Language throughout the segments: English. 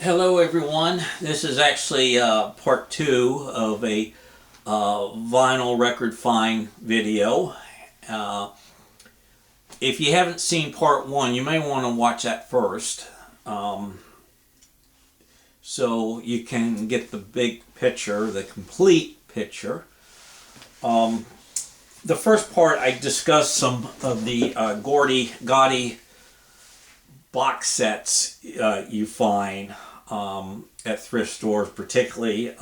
Hello everyone. This is actually part two of a vinyl record find video. Uh, if you haven't seen part one, you may want to watch that first, so you can get the big picture, the complete picture. The first part I discussed some of the Gotti box sets you find at thrift stores, particularly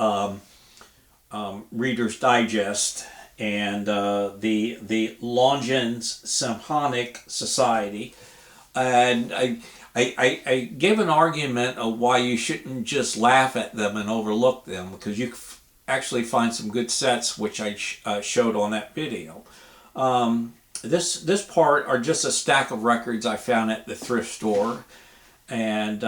Reader's Digest and the Longines Symphonic Society. And I gave an argument of why you shouldn't just laugh at them and overlook them, because you actually find some good sets, which I showed on that video. This part are just a stack of records I found at the thrift store, and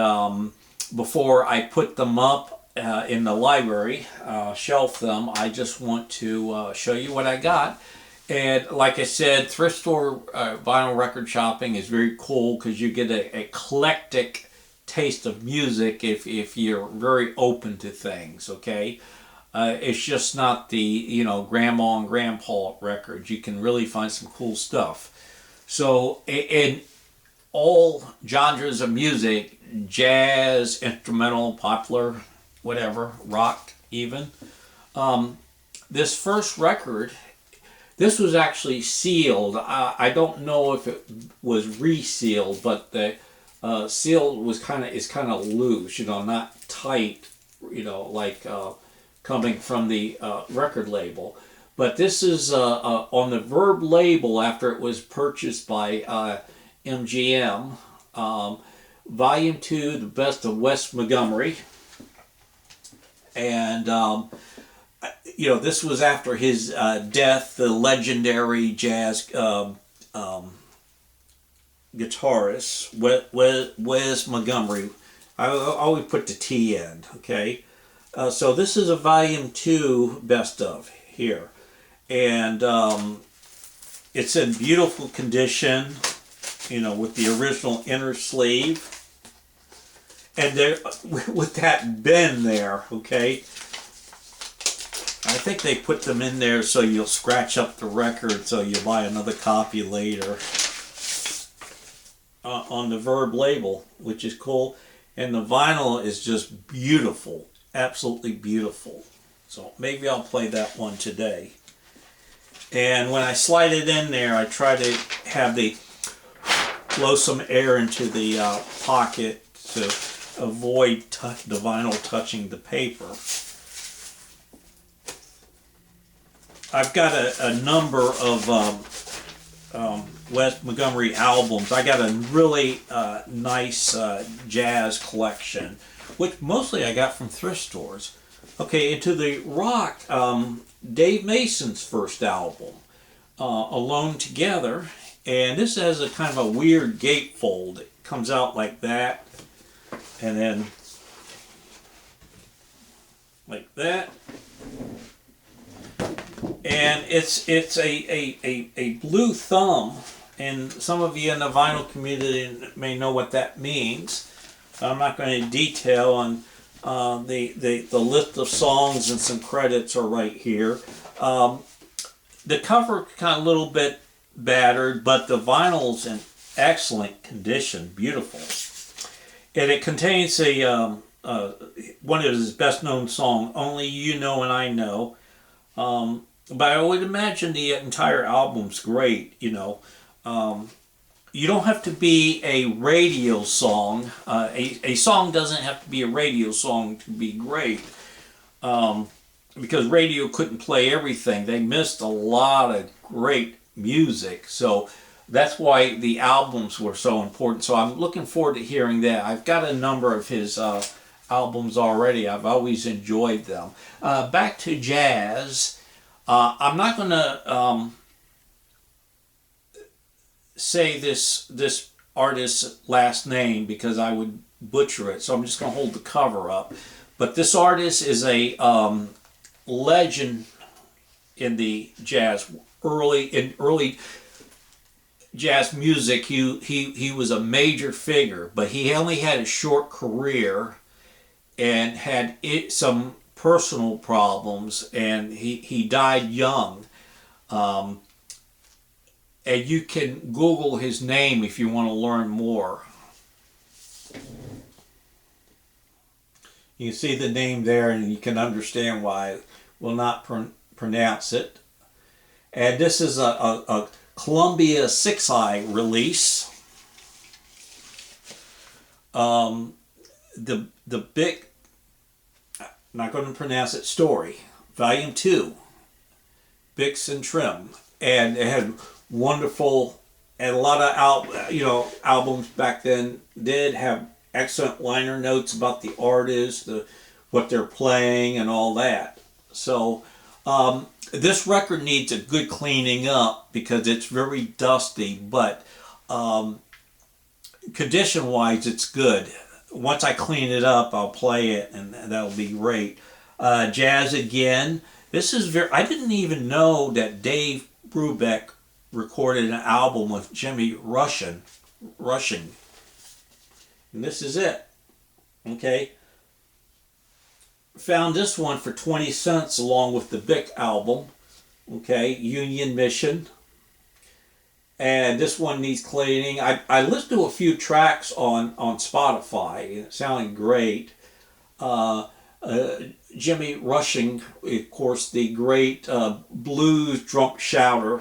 before I put them up in the library, shelf them, I just want to show you what I got. And like I said, thrift store vinyl record shopping is very cool because you get an eclectic taste of music if you're very open to things, okay? It's just not the, grandma and grandpa records. You can really find some cool stuff. So in all genres of music, jazz, instrumental, popular, whatever, rock even. This first record, this was actually sealed. I don't know if it was resealed, but the seal was is kind of loose, not tight, like coming from the record label. But this is on the Verb label after it was purchased by MGM. Volume 2, The Best of Wes Montgomery. And, this was after his death, the legendary jazz guitarist, Wes Montgomery. I always put the T in, okay? So this is a Volume 2 Best of here. And it's in beautiful condition, with the original inner sleeve. And there, with that bend there, okay? I think they put them in there so you'll scratch up the record so you'll buy another copy later on the Verb label, which is cool. And the vinyl is just beautiful, absolutely beautiful. So maybe I'll play that one today. And when I slide it in there, I try to have blow some air into the pocket to avoid the vinyl touching the paper. I've got a number of Wes Montgomery albums. I got a really nice jazz collection, which mostly I got from thrift stores. Okay, into the rock, Dave Mason's first album, Alone Together, and this has a kind of a weird gatefold. It comes out like that, and then like that. And it's a blue thumb, and some of you in the vinyl community may know what that means. I'm not going to detail on the list of songs, and some credits are right here. The cover kind of a little bit battered, but the vinyl's in excellent condition, beautiful. And it contains one of his best known songs, Only You Know and I Know. But I would imagine the entire album's great, You don't have to be a radio song. A song doesn't have to be a radio song to be great. Because radio couldn't play everything. They missed a lot of great music. So that's why the albums were so important. So I'm looking forward to hearing that. I've got a number of his albums already. I've always enjoyed them. Back to jazz. I'm not going to say this artist's last name because I would butcher it. So I'm just going to hold the cover up. But this artist is a legend in the jazz, early jazz music. He was a major figure, but he only had a short career. and had some personal problems, and he died young. Um, and you can Google his name if you want to learn more. You can see the name there, and you can understand why I will not pronounce it. And this is a Columbia 6i release. The big, I'm not going to pronounce it, Story, Volume 2, Bix and Trim. And it had wonderful, and a lot of albums back then did have excellent liner notes about the artist, what they're playing, and all that. So this record needs a good cleaning up because it's very dusty, but condition-wise, it's good. Once I clean it up, I'll play it, and that'll be great. Jazz Again. This is I didn't even know that Dave Brubeck recorded an album with Jimmy Rushing. And this is it. Okay. Found this one for 20 cents along with the Bic album. Okay. Union Mission. And this one needs cleaning. I listened to a few tracks on Spotify, and it sounded great. Jimmy Rushing, of course, the great blues drunk shouter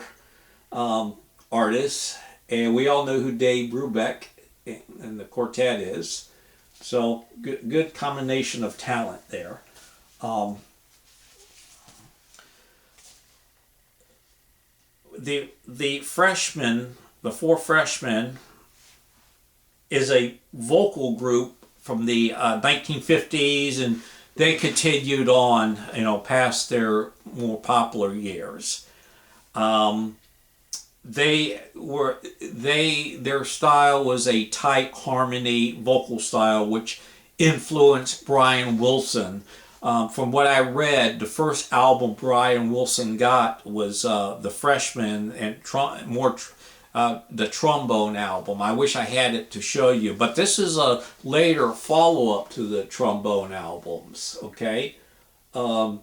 artist. And we all know who Dave Brubeck and the quartet is. So good combination of talent there. The freshmen, the Four Freshmen, is a vocal group from the 1950s, and they continued on, past their more popular years. Their style was a tight harmony vocal style, which influenced Brian Wilson. From what I read, the first album Brian Wilson got was The Freshmen and the Trombone album. I wish I had it to show you, but this is a later follow-up to the Trombone albums. Okay, so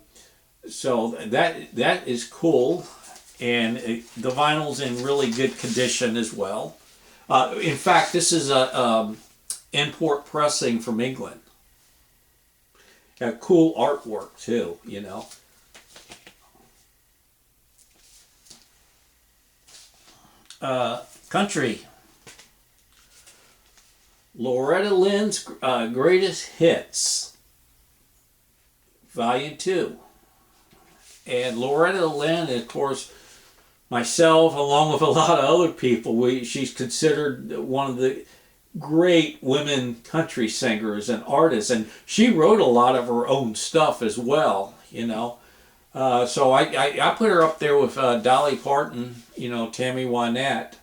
that is cool, and the vinyl's in really good condition as well. In fact, this is a import pressing from England. Cool artwork too, Country. Loretta Lynn's Greatest Hits, Volume 2. And Loretta Lynn, of course, myself, along with a lot of other people, she's considered one of the great women country singers and artists, and she wrote a lot of her own stuff as well, so I put her up there with Dolly Parton, Tammy Wynette,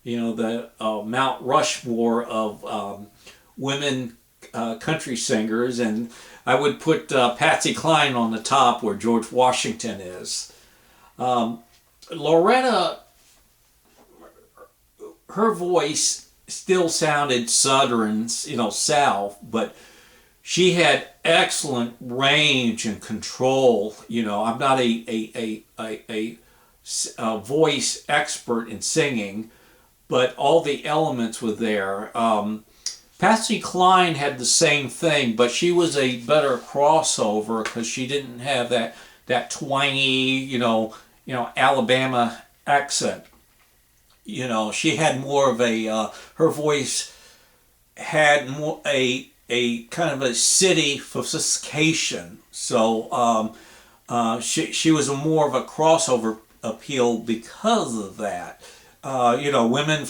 the Mount Rushmore of women country singers, and I would put Patsy Cline on the top where George Washington is. Loretta, her voice still sounded Southern, South, but she had excellent range and control. I'm not a voice expert in singing, but all the elements were there. Patsy Cline had the same thing, but she was a better crossover because she didn't have that twangy, Alabama accent. She had more of her voice had more a kind of a city sophistication. So she was more of a crossover appeal because of that. Women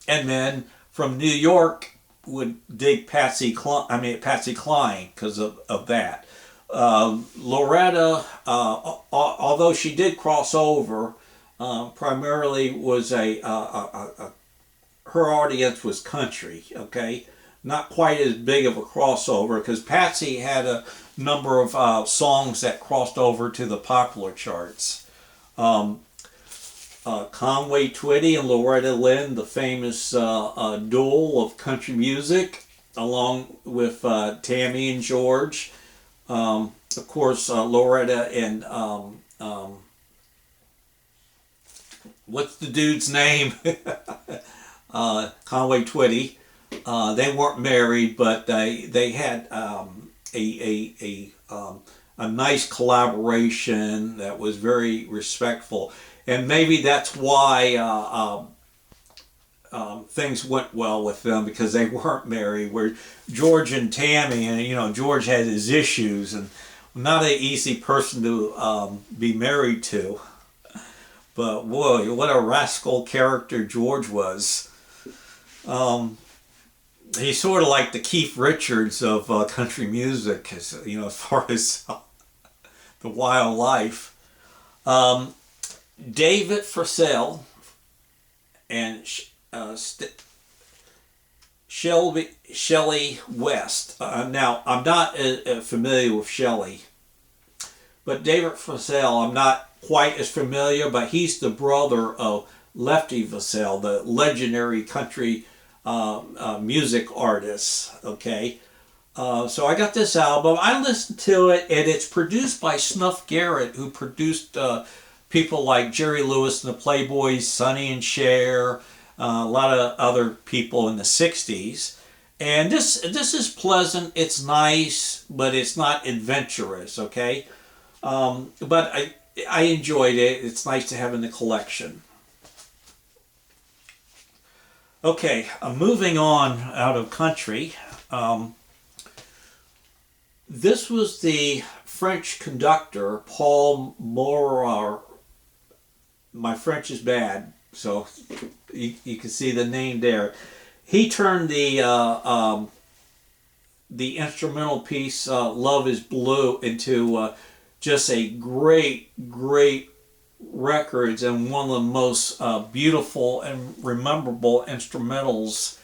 and men from New York would dig Patsy Cline because of that. Loretta, although she did cross over, primarily was her audience was country. Okay, not quite as big of a crossover because Patsy had a number of songs that crossed over to the popular charts. Conway Twitty and Loretta Lynn, the famous duel of country music. along with Tammy and George. Of course, Loretta and what's the dude's name? Conway Twitty. They weren't married, but they had a nice collaboration that was very respectful, and maybe that's why things went well with them, because they weren't married. Where George and Tammy, and George had his issues, and not an easy person to be married to. But boy, what a rascal character George was. He's sort of like the Keith Richards of country music, as far as the wild life. David Forsell and Shelley West. Now, I'm not familiar with Shelley, but David Forsell, I'm not quite as familiar, but he's the brother of Lefty Forsell, the legendary country music artist. Okay, so I got this album. I listened to it, and it's produced by Snuff Garrett, who produced people like Jerry Lewis and the Playboys, Sonny and Cher, a lot of other people in the 60s. And this is pleasant. It's nice, but it's not adventurous, okay? But I enjoyed it. It's nice to have in the collection. Okay, moving on out of country. This was the French conductor, Paul Morar. My French is bad, so you can see the name there. He turned the instrumental piece, Love is Blue, into just a great records, and one of the most beautiful and rememberable instrumentals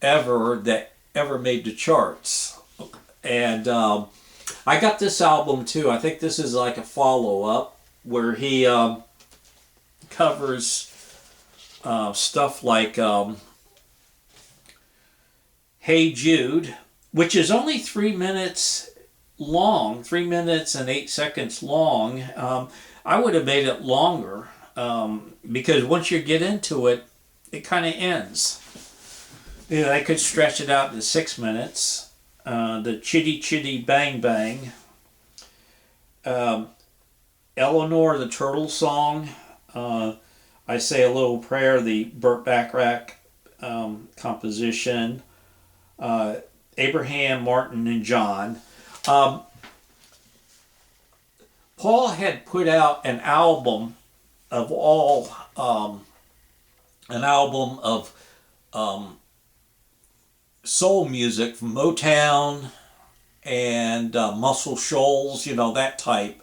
that ever made the charts. And I got this album too. I think this is like a follow-up where he covers stuff like Hey Jude, which is only 3 minutes long, 3 minutes and 8 seconds long. I would have made it longer, because once you get into it, it kind of ends. I could stretch it out to 6 minutes. The Chitty Chitty Bang Bang. Eleanor, the Turtle Song. I Say a Little Prayer, the Burt Bacharach composition. Abraham, Martin, and John. Paul had put out an album of soul music from Motown and Muscle Shoals, that type,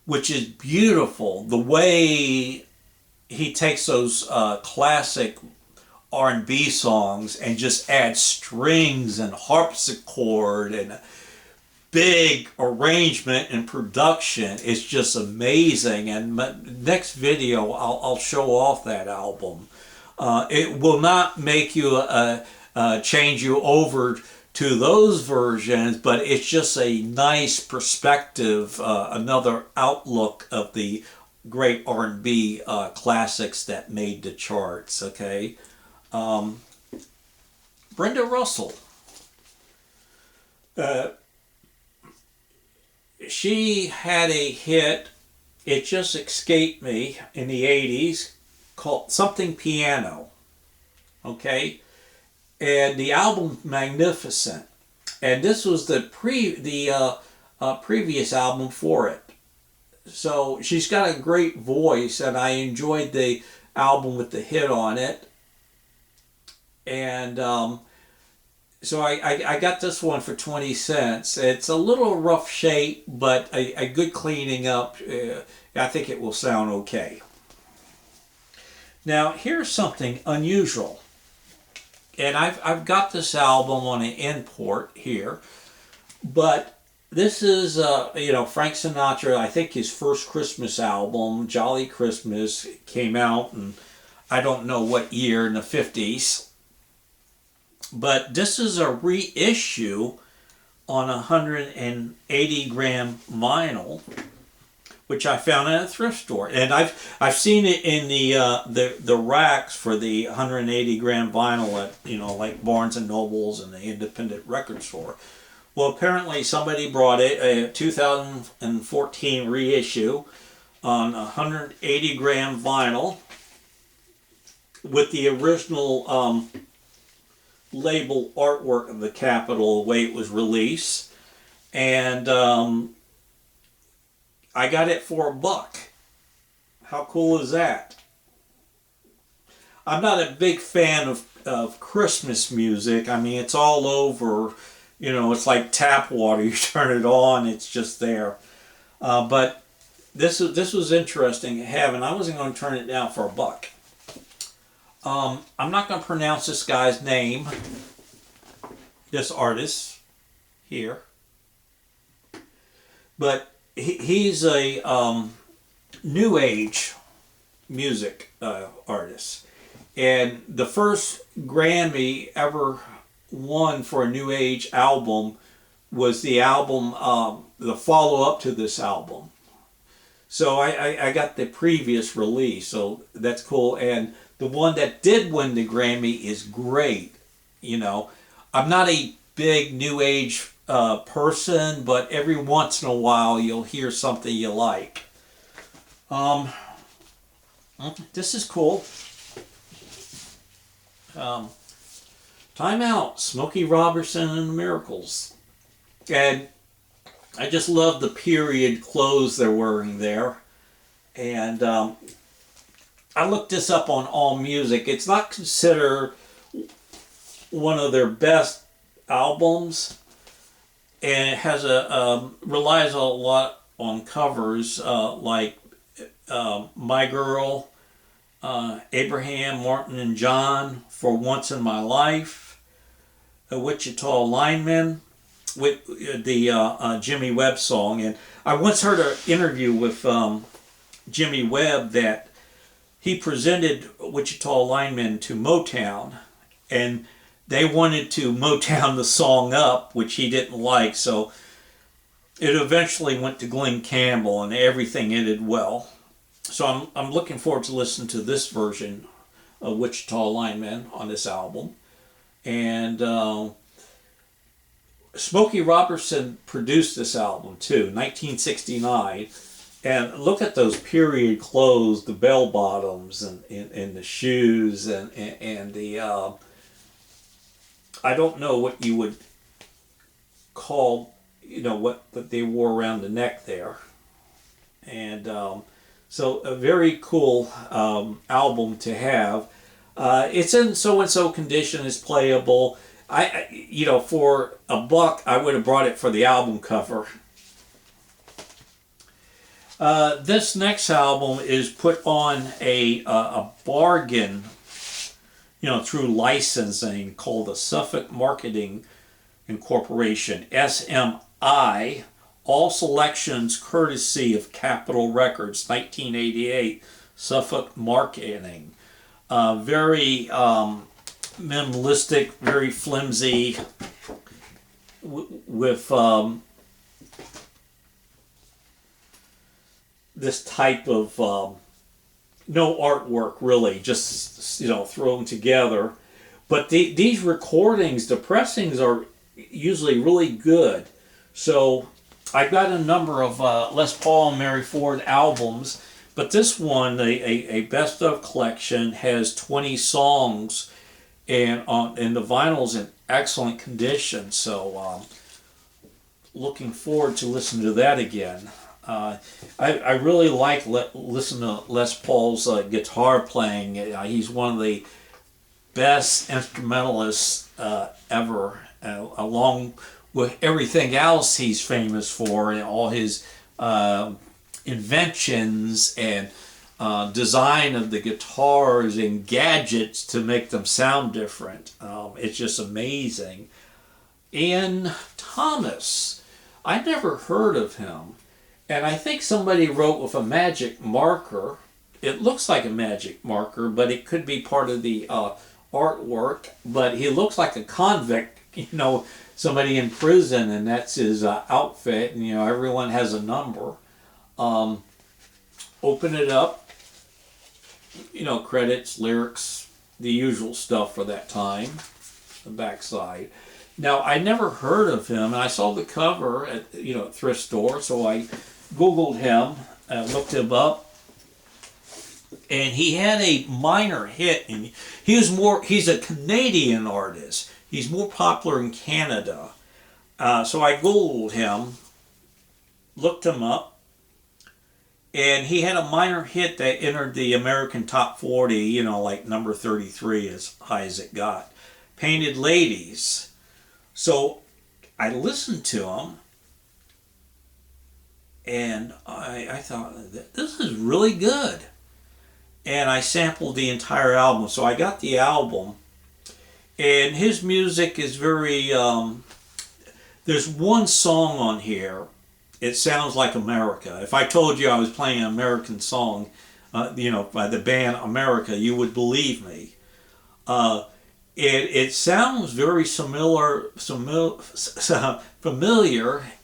which is beautiful. The way he takes those classic R&B songs and just adds strings and harpsichord and big arrangement and production is just amazing. And next video, I'll show off that album. It will not make you change you over to those versions, but it's just a nice perspective, another outlook of the great R&B classics that made the charts. Okay, Brenda Russell. She had a hit, it just escaped me, in the 80s, called Something Piano. Okay? And the album, Magnificent. And this was the previous album for it. So she's got a great voice, and I enjoyed the album with the hit on it. And so I got this one for 20 cents. It's a little rough shape, but a good cleaning up. I think it will sound okay. Now, here's something unusual. And I've got this album on an import here, but this is, Frank Sinatra, I think his first Christmas album, Jolly Christmas, came out in, I don't know what year, in the 50s. But this is a reissue on 180 gram vinyl, which I found at a thrift store, and I've seen it in the racks for the 180 gram vinyl at like Barnes and Nobles and the independent record store. Well, apparently somebody brought it, a 2014 reissue on 180 gram vinyl with the original label artwork of the Capitol the way it was released, and I got it for $1. How cool is that? I'm not a big fan of Christmas music. I mean, it's all over. It's like tap water. You turn it on, it's just there. But this was interesting to have, and I wasn't going to turn it down for $1. I'm not going to pronounce this guy's name, this artist here, but he's a new age music artist, and the first Grammy ever won for a new age album was the album, the follow up to this album. So I got the previous release, so that's cool. And the one that did win the Grammy is great. I'm not a big new age person, but every once in a while you'll hear something you like. This is cool. Time Out, Smokey Robinson and the Miracles. And I just love the period clothes they're wearing there. And I looked this up on AllMusic. It's not considered one of their best albums, and it has relies a lot on covers like My Girl, Abraham, Martin and John, For Once in My Life, a Wichita Lineman, with the Jimmy Webb song. And I once heard an interview with Jimmy Webb that he presented Wichita Lineman to Motown, and they wanted to Motown the song up, which he didn't like, so it eventually went to Glenn Campbell, and everything ended well. So I'm looking forward to listening to this version of Wichita Lineman on this album. And Smokey Robinson produced this album too, 1969. And look at those period clothes, the bell bottoms and the shoes and the I don't know what you would call what they wore around the neck there. And so a very cool album to have. It's in so-and-so condition, it's playable. For $1, I would have brought it for the album cover. This next album is put on a bargain, through licensing, called the Suffolk Marketing Incorporation, SMI. All selections courtesy of Capitol Records, 1988, Suffolk Marketing. Very minimalistic, very flimsy, with this type of no artwork really, just thrown together. But these recordings, the pressings are usually really good. So I've got a number of Les Paul and Mary Ford albums, but this one, a best of collection, has 20 songs, and the vinyl's in excellent condition. So looking forward to listening to that again. I really like listening to Les Paul's guitar playing. He's one of the best instrumentalists ever, along with everything else he's famous for, and all his inventions and design of the guitars and gadgets to make them sound different. It's just amazing. Ian Thomas, I never heard of him. And I think somebody wrote with a magic marker. It looks like a magic marker, but it could be part of the artwork, but he looks like a convict, somebody in prison, and that's his outfit. And everyone has a number. Open it up, credits, lyrics, the usual stuff for that time, the backside. Now, I never heard of him, and I saw the cover at, thrift store, so I Googled him, looked him up, and he had a minor hit, and he's a Canadian artist. He's more popular in Canada. So I Googled him, looked him up, and he had a minor hit that entered the American Top 40, like number 33, as high as it got. Painted Ladies. So I listened to him, and I thought, this is really good. And I sampled the entire album. So I got the album, and his music is very, there's one song on here. It sounds like America. If I told you I was playing an American song, by the band America, you would believe me. It sounds very familiar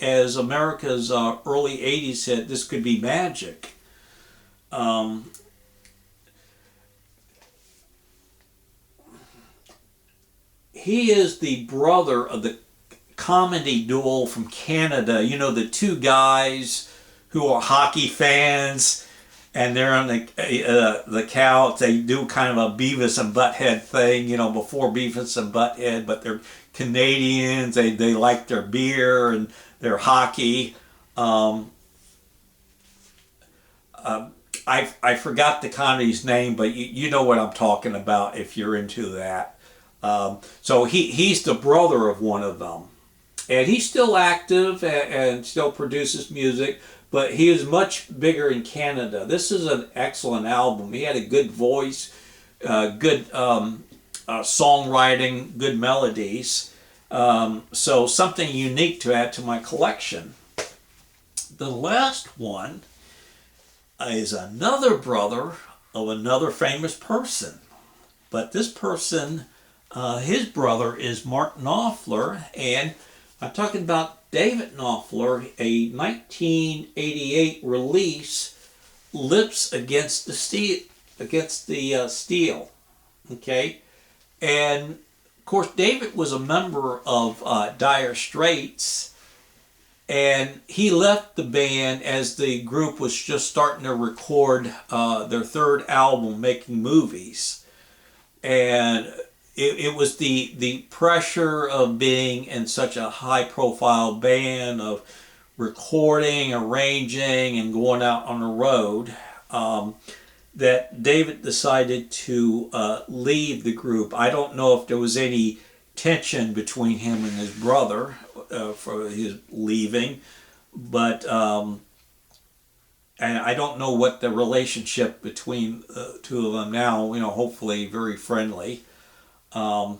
as America's early 80s hit, This Could Be Magic. He is the brother of the comedy duo from Canada, the two guys who are hockey fans, and they're on the couch. They do kind of a Beavis and Butthead thing, before Beavis and Butthead, but they're Canadians. They like their beer and their hockey. I forgot the comedy's name, but you know what I'm talking about if you're into that. So he's the brother of one of them. And he's still active and still produces music, but he is much bigger in Canada. This is an excellent album. He had a good voice, good songwriting, good melodies. So something unique to add to my collection. The last one is another brother of another famous person. But this person, his brother is Mark Knopfler, and I'm talking about David Knopfler, a 1988 release, Lips Against the Steel, okay? And, of course, David was a member of Dire Straits, and he left the band as the group was just starting to record their third album, Making Movies. And it was the pressure of being in such a high-profile band, of recording, arranging, and going out on the road, that David decided to leave the group. I don't know if there was any tension between him and his brother for his leaving, but and I don't know what the relationship between the two of them now. Hopefully very friendly. I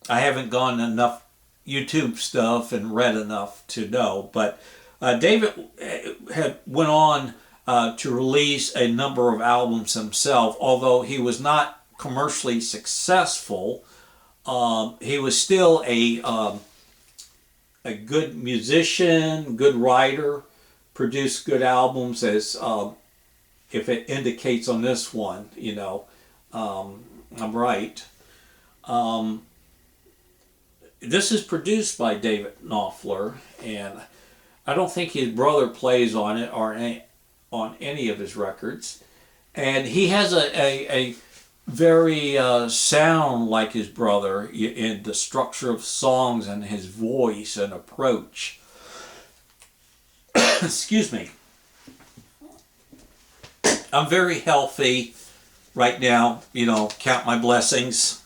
haven't gone enough YouTube stuff and read enough to know, but David went on to release a number of albums himself. Although he was not commercially successful, he was still a good musician, good writer, produced good albums, as if it indicates on this one. I'm right. This is produced by David Knopfler, and I don't think his brother plays on it or on any of his records. And he has a very sound like his brother in the structure of songs and his voice and approach. Excuse me. I'm very healthy right now, count my blessings.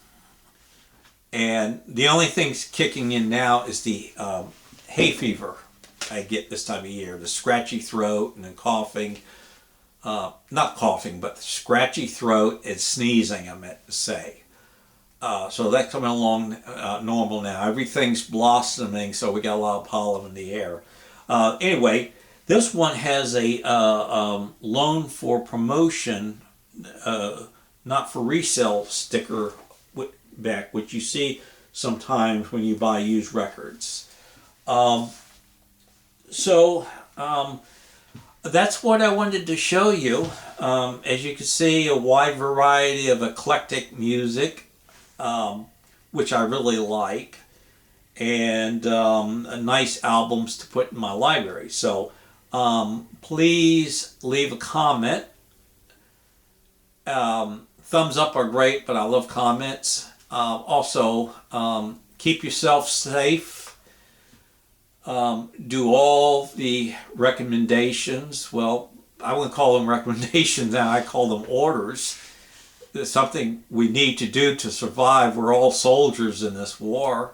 And the only thing's kicking in now is the hay fever I get this time of year. The scratchy throat and then coughing. Not coughing, but scratchy throat and sneezing, I meant to say. So that's coming along normal now. Everything's blossoming, so we got a lot of pollen in the air. Anyway, this one has a loan for promotion, not for resale sticker back, which you see sometimes when you buy used records. So that's what I wanted to show you. As you can see, a wide variety of eclectic music, which I really like, and nice albums to put in my library. So please leave a comment. Thumbs up are great, but I love comments. Also, keep yourself safe. Do all the recommendations. Well, I wouldn't call them recommendations now, I call them orders. It's something we need to do to survive. We're all soldiers in this war.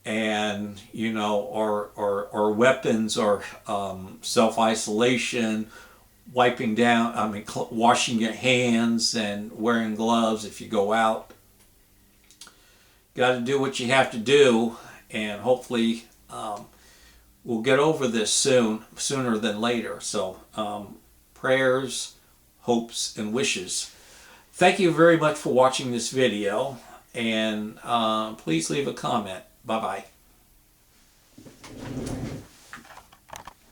And, you know, our weapons are self-isolation, wiping down, washing your hands and wearing gloves if you go out. Got to do what you have to do, and hopefully we'll get over this sooner than later. So prayers, hopes, and wishes. Thank you very much for watching this video, and please leave a comment. Bye-bye.